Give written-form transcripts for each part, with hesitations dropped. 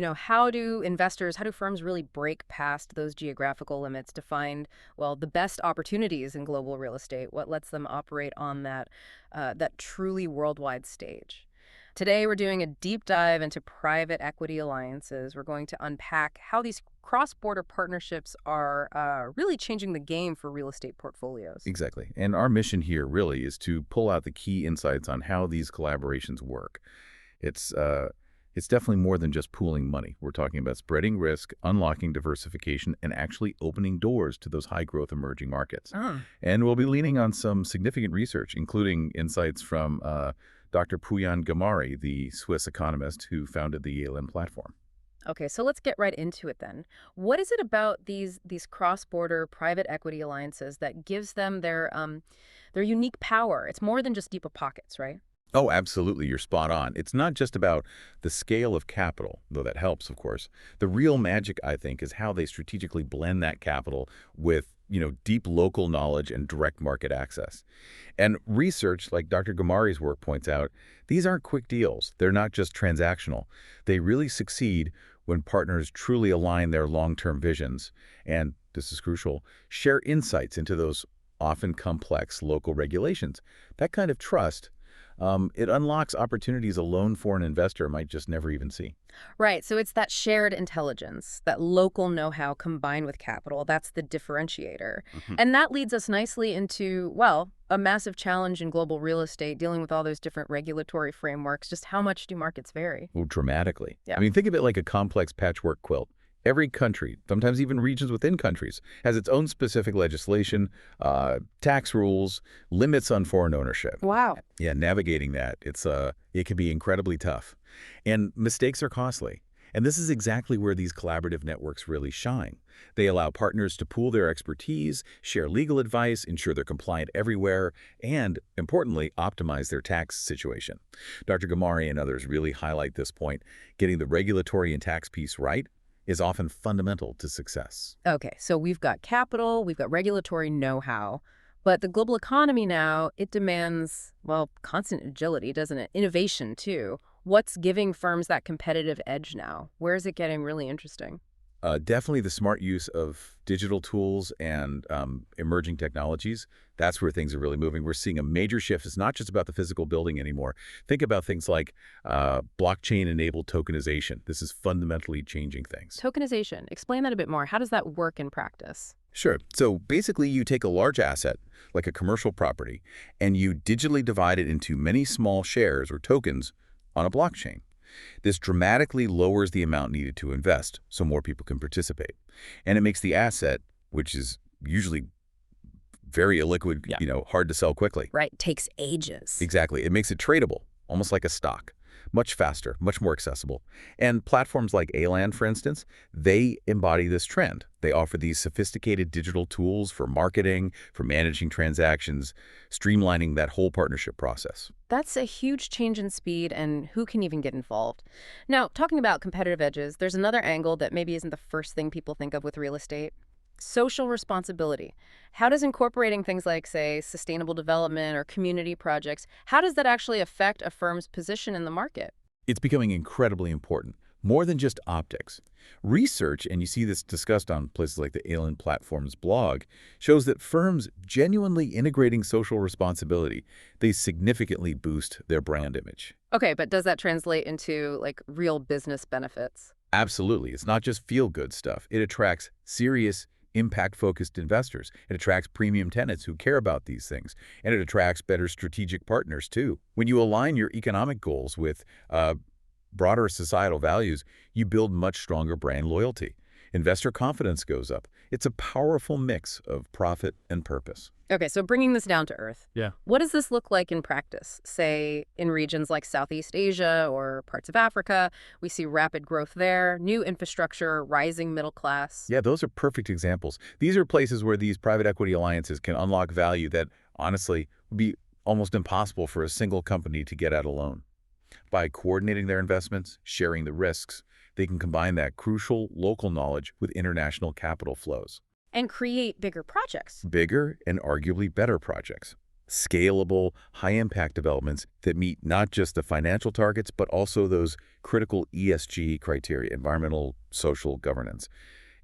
How do investors, how do firms really break past those geographical limits to find, well, the best opportunities in global real estate? What lets them operate on that truly worldwide stage? Today, we're doing a deep dive into private equity alliances. We're going to unpack how these cross-border partnerships are really changing the game for real estate portfolios. Exactly. And our mission here really is to pull out the key insights on how these collaborations work. It's it's definitely more than just pooling money. We're talking about spreading risk, unlocking diversification, and actually opening doors to those high-growth emerging markets. Oh. And we'll be leaning on some significant research, including insights from Dr. Pooyan Ghamari, the Swiss economist who founded the ALN platform. Okay, so let's get right into it then. What is it about these cross-border private equity alliances that gives them their unique power? It's more than just deeper pockets, right? Oh, absolutely. You're spot on. It's not just about the scale of capital, though that helps, of course. The real magic, I think, is how they strategically blend that capital with, deep local knowledge and direct market access. And research, like Dr. Gamari's work points out, these aren't quick deals. They're not just transactional. They really succeed when partners truly align their long-term visions and, this is crucial, share insights into those often complex local regulations. That kind of trust it unlocks opportunities a lone foreign investor might just never even see. Right, so it's that shared intelligence, that local know-how combined with capital, that's the differentiator. Mhm. And that leads us nicely into, well, a massive challenge in global real estate, dealing with all those different regulatory frameworks. Just how much do markets vary? Well, dramatically. Yeah. I mean, think of it like a complex patchwork quilt. Every country, sometimes even regions within countries, has its own specific legislation, tax rules, limits on foreign ownership. Wow. Yeah, navigating that, it can be incredibly tough. And mistakes are costly. And this is exactly where these collaborative networks really shine. They allow partners to pool their expertise, share legal advice, ensure they're compliant everywhere, and, importantly, optimize their tax situation. Dr. Ghamari and others really highlight this point. Getting the regulatory and tax piece right is often fundamental to success. Okay, so we've got capital, we've got regulatory know-how, but the global economy now, it demands, well, constant agility, doesn't it? Innovation, too. What's giving firms that competitive edge now? Where is it getting really interesting? Definitely the smart use of digital tools and emerging technologies. That's where things are really moving. We're seeing a major shift. It's not just about the physical building anymore. Think about things like blockchain-enabled tokenization. This is fundamentally changing things. Tokenization. Explain that a bit more. How does that work in practice? Sure. So basically, you take a large asset, like a commercial property, and you digitally divide it into many small shares or tokens on a blockchain. This dramatically lowers the amount needed to invest, so more people can participate. And it makes the asset, which is usually very illiquid, Yeah. hard to sell quickly. Right. Takes ages. Exactly. It makes it tradable, almost like a stock. Much faster, much more accessible. And platforms like ALN, for instance, they embody this trend. They offer these sophisticated digital tools for marketing, for managing transactions, streamlining that whole partnership process. That's a huge change in speed, and who can even get involved? Now, talking about competitive edges, there's another angle that maybe isn't the first thing people think of with real estate. Social responsibility. How does incorporating things like, say, sustainable development or community projects, how does that actually affect a firm's position in the market? It's becoming incredibly important, more than just optics. Research, and you see this discussed on places like the ALN Platform's blog, shows that firms genuinely integrating social responsibility, they significantly boost their brand image. Okay, but does that translate into, like, real business benefits? Absolutely. It's not just feel-good stuff. It attracts serious, impact-focused investors. It attracts premium tenants who care about these things. And it attracts better strategic partners, too. When you align your economic goals with broader societal values, you build much stronger brand loyalty. Investor confidence goes up. It's a powerful mix of profit and purpose. Okay, so bringing this down to earth. Yeah. What does this look like in practice? Say, in regions like Southeast Asia or parts of Africa, we see rapid growth there, new infrastructure, rising middle class. Yeah, those are perfect examples. These are places where these private equity alliances can unlock value that, honestly, would be almost impossible for a single company to get at alone. By coordinating their investments, sharing the risks, they can combine that crucial local knowledge with international capital flows. And create bigger projects. Bigger and arguably better projects. scalable, high-impact developments that meet not just the financial targets, but also those critical ESG criteria, environmental, social governance.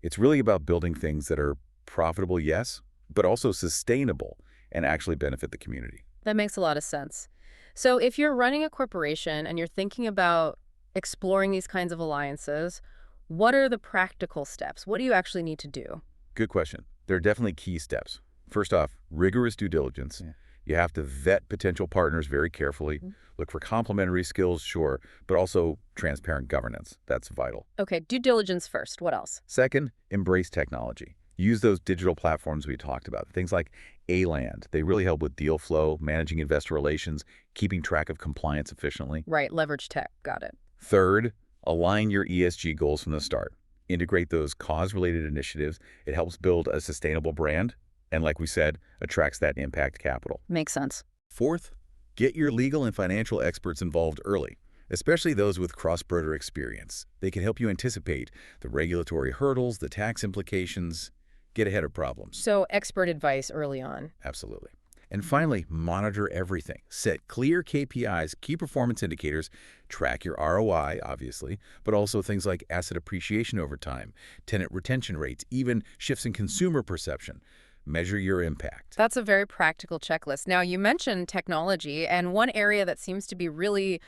It's really about building things that are profitable, yes, but also sustainable and actually benefit the community. That makes a lot of sense. So if you're running a corporation and you're thinking about exploring these kinds of alliances, what are the practical steps? What do you actually need to do? Good question. There are definitely key steps. First off, rigorous due diligence. Yeah. You have to vet potential partners very carefully, Mhm. look for complementary skills, sure, but also transparent governance. That's vital. Okay, due diligence first. What else? Second, embrace technology. Use those digital platforms we talked about, things like A-Land. They really help with deal flow, managing investor relations, keeping track of compliance efficiently. Right, leverage tech. Got it. Third, align your ESG goals from the start. Integrate those cause-related initiatives. It helps build a sustainable brand, and like we said, attracts that impact capital. Makes sense. Fourth, get your legal and financial experts involved early, especially those with cross-border experience. They can help you anticipate the regulatory hurdles, the tax implications, get ahead of problems. So expert advice early on. Absolutely. And finally, monitor everything. Set clear KPIs, key performance indicators, track your ROI, obviously, but also things like asset appreciation over time, tenant retention rates, even shifts in consumer perception. Measure your impact. That's a very practical checklist. Now, you mentioned technology, and one area that seems to be really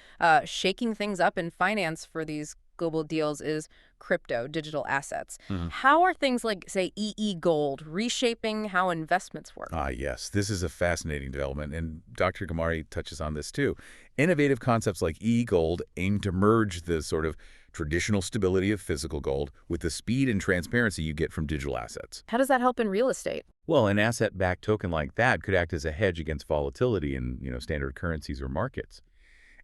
shaking things up in finance for these global deals is crypto, digital assets. Mhm. How are things like, say, gold reshaping how investments work? Ah, yes, this is a fascinating development, and Dr. Ghamari touches on this too. Innovative concepts like e-gold aim to merge the sort of traditional stability of physical gold with the speed and transparency you get from digital assets. How does that help in real estate? Well, an asset-backed token like that could act as a hedge against volatility in, standard currencies or markets.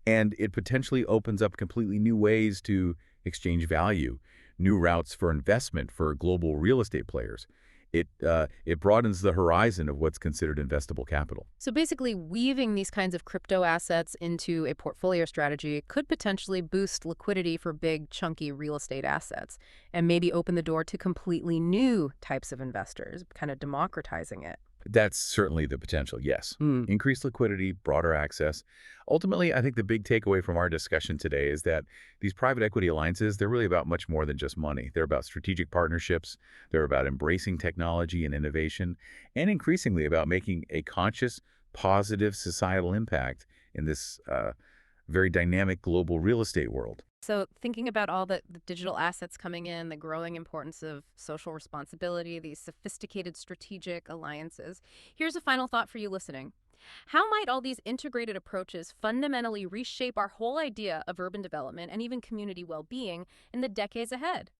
And it potentially opens up completely new ways to exchange value, new routes for investment for global real estate players. It broadens the horizon of what's considered investable capital. So basically, weaving these kinds of crypto assets into a portfolio strategy could potentially boost liquidity for big, chunky real estate assets and maybe open the door to completely new types of investors, kind of democratizing it. That's certainly the potential, yes. Increased liquidity, broader access. Ultimately, I think the big takeaway from our discussion today is that these private equity alliances, they're really about much more than just money. They're about strategic partnerships. They're about embracing technology and innovation, and increasingly about making a conscious, positive societal impact in this very dynamic global real estate world. So thinking about all the digital assets coming in, the growing importance of social responsibility, these sophisticated strategic alliances, here's a final thought for you listening. How might all these integrated approaches fundamentally reshape our whole idea of urban development and even community well-being in the decades ahead?